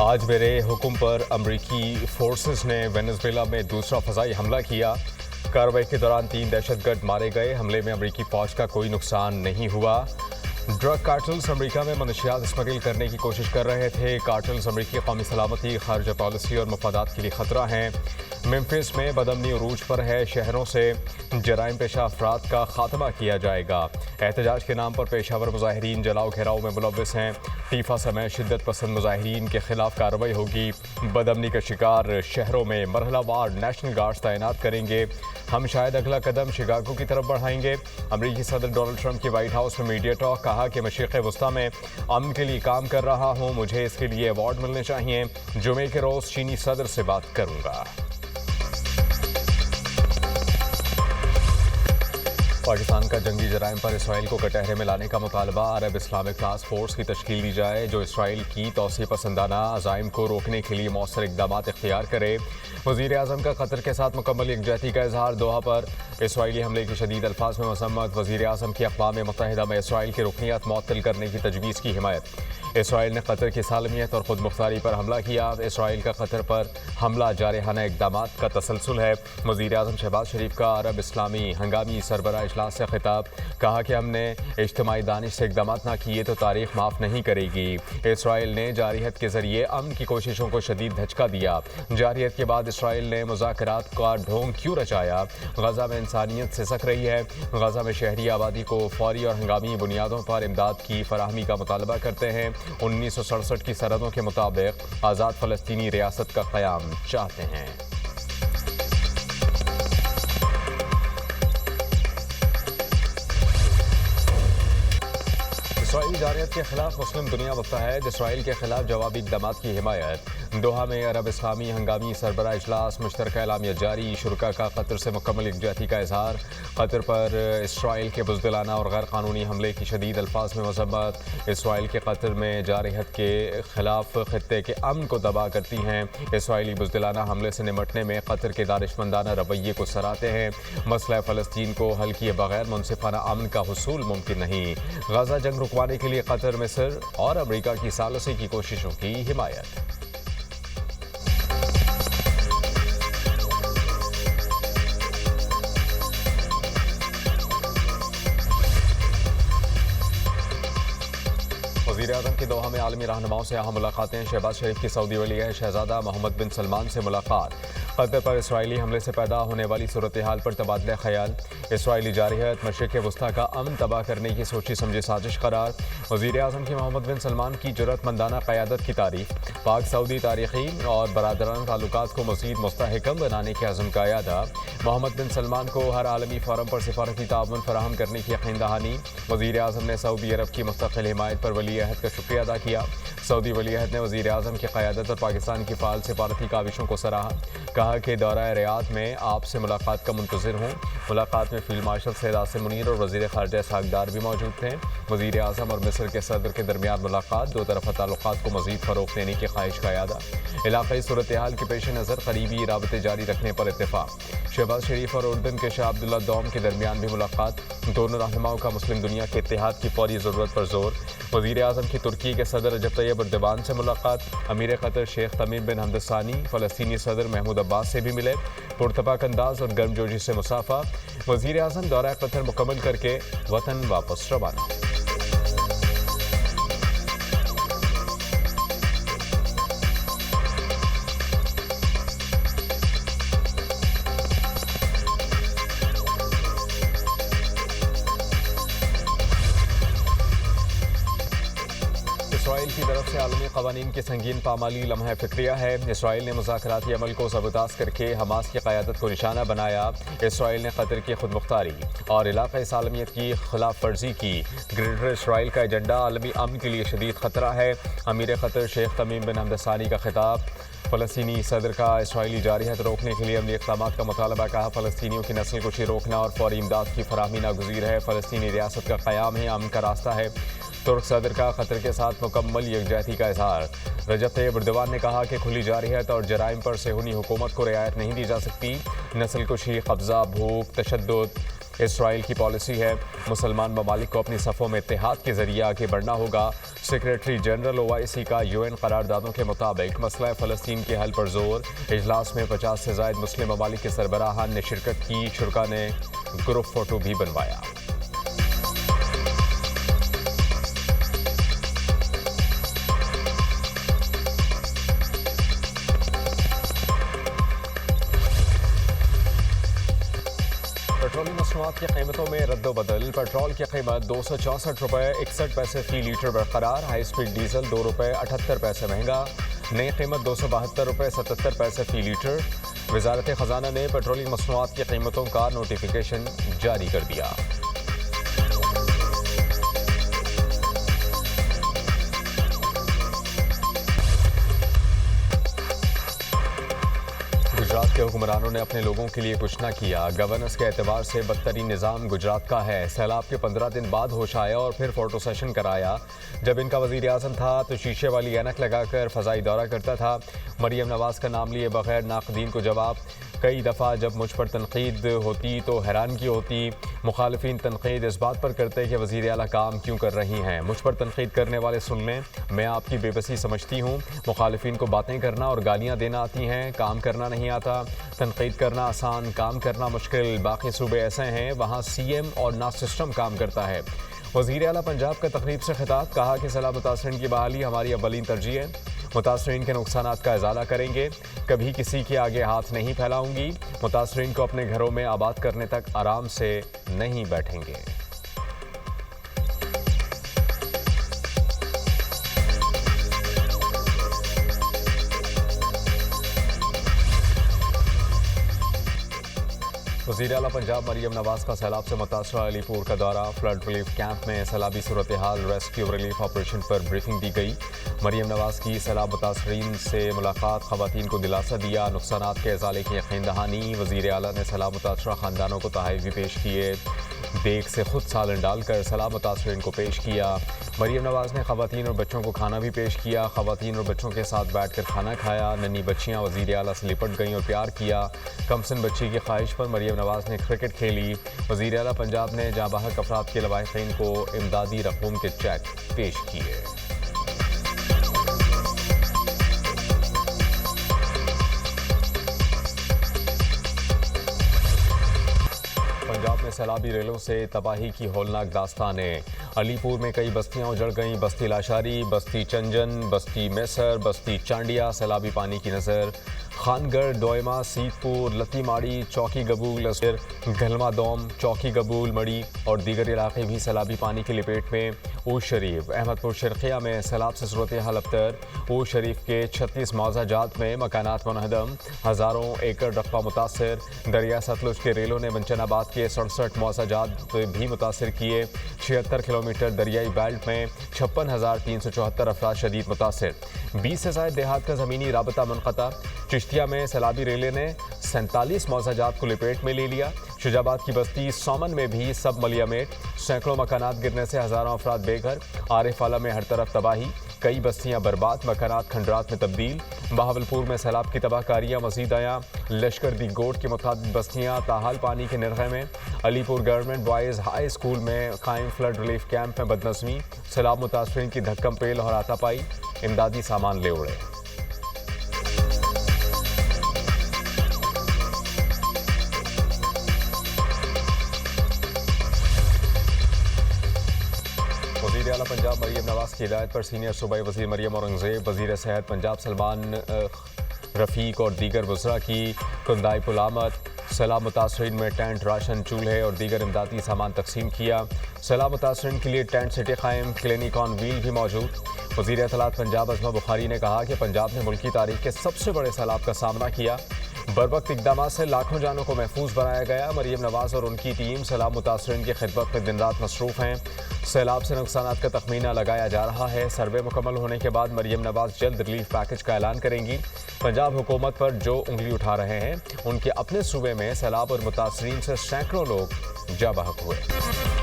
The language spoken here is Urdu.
آج میرے حکم پر امریکی فورسز نے وینزویلا میں دوسرا فضائی حملہ کیا۔ کارروائی کے دوران 3 دہشت گرد مارے گئے۔ حملے میں امریکی فوج کا کوئی نقصان نہیں ہوا۔ ڈرگ کارٹلز امریکہ میں منشیات اسمگل کرنے کی کوشش کر رہے تھے۔ کارٹلز امریکی قومی سلامتی، خارجہ پالیسی اور مفادات کے لیے خطرہ ہیں۔ ممفس میں بدامنی عروج پر ہے۔ شہروں سے جرائم پیشہ افراد کا خاتمہ کیا جائے گا۔ احتجاج کے نام پر پیشہ ور مظاہرین جلاؤ گھیراؤ میں ملوث ہیں۔ ٹیفا سمیت شدت پسند مظاہرین کے خلاف کارروائی ہوگی۔ بدامنی کا شکار شہروں میں مرحلہ وار نیشنل گارڈز تعینات کریں گے۔ ہم شاید اگلا قدم شکاگو کی طرف بڑھائیں گے۔ امریکی صدر ڈونلڈ ٹرمپ کی وائٹ ہاؤس میں میڈیا ٹاک، کہا کہ مشرق وسطی میں امن کے لیے کام کر رہا ہوں، مجھے اس کے لیے ایوارڈ ملنے چاہیے۔ جمعے کے روز چینی صدر سے بات کروں گا۔ پاکستان کا جنگی جرائم پر اسرائیل کو کٹہرے میں لانے کا مطالبہ۔ عرب اسلامک ٹاسک فورس کی تشکیل دی جائے جو اسرائیل کی توسیع پسندانہ عزائم کو روکنے کے لیے مؤثر اقدامات اختیار کرے۔ وزیر اعظم کا قطر کے ساتھ مکمل یکجہتی کا اظہار۔ دوحہ پر اسرائیلی حملے کی شدید الفاظ میں مذمت۔ وزیر اعظم کی اقوام متحدہ میں اسرائیل کی رکنیت معطل کرنے کی تجویز کی حمایت۔ اسرائیل نے قطر کی سالمیت اور خود مختاری پر حملہ کیا۔ اسرائیل کا قطر پر حملہ جارحانہ اقدامات کا تسلسل ہے۔ وزیر اعظم شہباز شریف کا عرب اسلامی ہنگامی سربراہ اجلاس سے خطاب، کہا کہ ہم نے اجتماعی دانش سے اقدامات نہ کیے تو تاریخ معاف نہیں کرے گی۔ اسرائیل نے جارحیت کے ذریعے امن کی کوششوں کو شدید دھچکا دیا۔ جارحیت کے بعد اسرائیل نے مذاکرات کا ڈھونگ کیوں رچایا؟ غزہ میں انسانیت سسک رہی ہے۔ غزہ میں شہری آبادی کو فوری اور ہنگامی بنیادوں پر امداد کی فراہمی کا مطالبہ کرتے ہیں۔ 1967 کی سرحدوں کے مطابق آزاد فلسطینی ریاست کا قیام چاہتے ہیں۔ اسرائیلی جارحیت کے خلاف مسلم دنیا متحد، اسرائیل کے خلاف جوابی اقدامات کی حمایت۔ دوحہ میں عرب اسلامی ہنگامی سربراہ اجلاس، مشترکہ اعلامیہ جاری، شرکاء کا قطر سے مکمل یکجہتی کا اظہار۔ قطر پر اسرائیل کے بزدلانہ اور غیر قانونی حملے کی شدید الفاظ میں مذمت۔ اسرائیل کے قطر میں جارحیت کے خلاف خطے کے امن کو تباہ کرتی ہیں۔ اسرائیلی بزدلانہ حملے سے نمٹنے میں قطر کے دانشمندانہ رویے کو سراہتے ہیں۔ مسئلہ فلسطین کو حل کیے بغیر منصفانہ امن کا حصول ممکن نہیں۔ غزہ جنگ رکوانے کے لیے قطر، مصر اور امریکہ کی ثالثی کی کوششوں کی حمایت۔ وزیر اعظم کی دوحہ میں عالمی رہنماؤں سے اہم ملاقاتیں۔ شہباز شریف کی سعودی ولی عہد شہزادہ محمد بن سلمان سے ملاقات۔ قطر پر اسرائیلی حملے سے پیدا ہونے والی صورتحال پر تبادلہ خیال۔ اسرائیلی جارحیت مشرق وسطی کا امن تباہ کرنے کی سوچی سمجھی سازش قرار۔ وزیر اعظم کی محمد بن سلمان کی جرأت مندانہ قیادت کی تعریف۔ پاک سعودی تاریخی اور برادرانہ تعلقات کو مزید مستحکم بنانے کے عزم کا اعادہ۔ محمد بن سلمان کو ہر عالمی فورم پر سفارتی تعاون فراہم کرنے کی یقین دہانی۔ وزیر اعظم نے سعودی عرب کی مستقل حمایت پر ولی عہد کا شکریہ ادا کیا۔ سعودی ولی عہد نے وزیر اعظم کی قیادت اور پاکستان کی فعال سفارتی کاوشوں کو سراہا، کہا کہ دورہ ریاض میں آپ سے ملاقات کا منتظر ہوں۔ ملاقات میں فیلڈ مارشل سید عاصم منیر اور وزیر خارجہ اسحاق ڈار بھی موجود تھے۔ وزیر اعظم اور مصر کے صدر کے درمیان ملاقات، دو طرفہ تعلقات کو مزید فروغ دینے کی خواہش کا اعادہ۔ علاقائی صورتحال کے پیش نظر قریبی رابطے جاری رکھنے پر اتفاق۔ شہباز شریف اور اردن کے شاہ عبداللہ دوم کے درمیان بھی ملاقات۔ دونوں رہنماؤں کا مسلم دنیا کے اتحاد کی فوری ضرورت پر زور۔ وزیر اعظم کی ترکی کے صدر رجب طیب اردوان سے ملاقات۔ امیر قطر شیخ تمیم بن حمد الثانی فلسطینی صدر محمود عباس سے بھی ملے۔ پرتپاک انداز اور گرمجوشی سے مصافحہ۔ وزیر اعظم دورہ قطر مکمل کر کے وطن واپس روانہ۔ اسرائیل کی طرف سے عالمی قوانین کی سنگین پامالی لمحہ فکریہ ہے۔ اسرائیل نے مذاکراتی عمل کو سبوتاژ کر کے حماس کی قیادت کو نشانہ بنایا۔ اسرائیل نے قطر کی خود مختاری اور علاقائی سالمیت کی خلاف ورزی کی۔ گریٹر اسرائیل کا ایجنڈا عالمی امن کے لیے شدید خطرہ ہے۔ امیر قطر شیخ تمیم بن حمد الثانی کا خطاب۔ فلسطینی صدر کا اسرائیلی جارحیت روکنے کے لیے عملی اقدامات کا مطالبہ، کہا فلسطینیوں کی نسل کشی روکنا اور فوری امداد کی فراہمی ناگزیر ہے۔ فلسطینی ریاست کا قیام ہے، امن کا راستہ ہے۔ ترک صدر کا قطر کے ساتھ مکمل یکجہتی کا اظہار۔ رجب طیب اردوان نے کہا کہ کھلی جارحیت اور جرائم پر صہیونی حکومت کو رعایت نہیں دی جا سکتی۔ نسل کشی، قبضہ، بھوک، تشدد اسرائیل کی پالیسی ہے مسلمان ممالک کو اپنی صفوں میں اتحاد کے ذریعے آگے بڑھنا ہوگا۔ سیکریٹری جنرل OIC کا UN قراردادوں کے مطابق مسئلہ فلسطین کے حل پر زور۔ اجلاس میں 50 سے زائد مسلم ممالک کے سربراہان نے شرکت کی۔ شرکاء نے گروپ فوٹو بھی بنوایا۔ پیٹرول مصنوعات کی قیمتوں میں رد و بدل۔ پیٹرول کی قیمت 264 روپے 61 پیسے فی لیٹر برقرار۔ ہائی اسپیڈ ڈیزل 2 روپے 78 پیسے مہنگا۔ نئی قیمت 272 روپے 77 پیسے فی لیٹر۔ وزارت خزانہ نے پیٹرول مصنوعات کی قیمتوں کا نوٹیفیکیشن جاری کر دیا۔ گجرات کے حکمرانوں نے اپنے لوگوں کے لیے کچھ نہ کیا۔ گورننس کے اعتبار سے بدترین نظام گجرات کا ہے۔ سیلاب کے 15 دن بعد ہوش آیا اور پھر فوٹو سیشن کرایا۔ جب ان کا وزیر اعظم تھا تو شیشے والی اینک لگا کر فضائی دورہ کرتا تھا۔ مریم نواز کا نام لیے بغیر ناقدین کو جواب۔ کئی دفعہ جب مجھ پر تنقید ہوتی تو حیرانگی ہوتی۔ مخالفین تنقید اس بات پر کرتے کہ وزیر اعلیٰ کام کیوں کر رہی ہیں۔ مجھ پر تنقید کرنے والے سن لیں، میں آپ کی بے بسی سمجھتی ہوں۔ مخالفین کو باتیں کرنا اور گالیاں دینا آتی ہیں، کام کرنا نہیں آتا۔ تنقید کرنا آسان، کام کرنا مشکل۔ باقی صوبے ایسے ہیں وہاں CM اور نہ سسٹم کام کرتا ہے۔ وزیر اعلیٰ پنجاب کا تقریب سے خطاب، کہا کہ سیلاب متاثرین کی بحالی ہماری اولین ترجیح ہے۔ متاثرین کے نقصانات کا ازالہ کریں گے، کبھی کسی کے آگے ہاتھ نہیں پھیلاؤں گی۔ متاثرین کو اپنے گھروں میں آباد کرنے تک آرام سے نہیں بیٹھیں گے۔ وزیر اعلیٰ پنجاب مریم نواز کا سیلاب سے متاثرہ علی پور کا دورہ۔ فلڈ ریلیف کیمپ میں سیلابی صورتحال، ریسکیو ریلیف آپریشن پر بریفنگ دی گئی۔ مریم نواز کی سیلاب متاثرین سے ملاقات، خواتین کو دلاسا دیا، نقصانات کے ازالے کی یقین دہانی۔ وزیر اعلیٰ نے سیلاب متاثرہ خاندانوں کو تحائف بھی پیش کیے۔ دیگ سے خود سالن ڈال کر سیلاب متاثرین کو پیش کیا۔ مریم نواز نے خواتین اور بچوں کو کھانا بھی پیش کیا۔ خواتین اور بچوں کے ساتھ بیٹھ کر کھانا کھایا۔ ننھی بچیاں وزیر اعلیٰ سے لپٹ گئیں اور پیار کیا۔ کمسن بچی کی خواہش پر مریم نواز نے کرکٹ کھیلی۔ وزیر اعلیٰ پنجاب نے جاں بحق افراد کے لواحقین کو امدادی رقوم کے چیک پیش کیے۔ پنجاب میں سیلابی ریلوں سے تباہی کی ہولناک داستانیں۔ علی پور میں کئی بستیاں اجڑ گئیں۔ بستی لاشاری، بستی چنجن، بستی میسر، بستی چانڈیا سیلابی پانی کی نظر۔ خانگڑھ، ڈوئمہ، سیت پور، لتی ماڑی، چوکی گبول، گھلما دوم، چوکی گبول، مڑی اور دیگر علاقے بھی سیلابی پانی کی لپیٹ میں۔ اوش شریف، احمد پور شرقیہ میں سیلاب سے صورتحال ابتر۔ اوش شریف کے 36 معاوضہ جات میں مکانات منہدم، ہزاروں ایکڑ رقبہ متاثر۔ دریا ستلج کے ریلوں نے منچن آباد کے 67 معاوضہ جات بھی متاثر کیے۔ 76 کلومیٹر دریائی بیلٹ میں 56,374 افراد شدید متاثر۔ 20 سے زائد دیہات کا زمینی رابطہ منقطع۔ چشتیہ میں سیلابی ریلے نے 47 معاوضہ جات کو لپیٹ میں لے لیا۔ شجاع آباد کی بستی سومن میں بھی سب ملیامیٹ، سینکڑوں مکانات گرنے سے ہزاروں افراد بے گھر۔ عارف آلہ میں ہر طرف تباہی، کئی بستیاں برباد، مکانات کھنڈرات میں تبدیل۔ بہاولپور میں سیلاب کی تباہ کاریاں مزید آیا، لشکر دی گوٹ کی متعدد بستیاں تاحال پانی کے نرغے میں۔ علی پور گورنمنٹ بوائز ہائی اسکول میں قائم فلڈ ریلیف کیمپ میں بدنظمی، سیلاب متاثرین کی دھکم پیل اور ہاتھا پائی، امدادی سامان لے اڑے۔ وزیر اعلیٰ پنجاب مریم نواز کی ہدایت پر سینئر صوبائی وزیر مریم اورنگزیب، وزیر صحت پنجاب سلمان رفیق اور دیگر وزراء کی کندائی پل آمد۔ سیلاب متاثرین میں ٹینٹ، راشن، چولہے اور دیگر امدادی سامان تقسیم کیا۔ سیلاب متاثرین کے لیے ٹینٹ سٹی قائم، کلینک آن ویل بھی موجود۔ وزیر اطلاعات پنجاب عظمہ بخاری نے کہا کہ پنجاب نے ملکی تاریخ کے سب سے بڑے سیلاب کا سامنا کیا۔ بروقت اقدامات سے لاکھوں جانوں کو محفوظ بنایا گیا۔ مریم نواز اور ان کی ٹیم سیلاب متاثرین کی خدمت میں دن رات مصروف ہیں۔ سیلاب سے نقصانات کا تخمینہ لگایا جا رہا ہے۔ سروے مکمل ہونے کے بعد مریم نواز جلد ریلیف پیکج کا اعلان کریں گی۔ پنجاب حکومت پر جو انگلی اٹھا رہے ہیں ان کے اپنے صوبے میں سیلاب اور متاثرین سے سینکڑوں لوگ جاں بحق ہوئے۔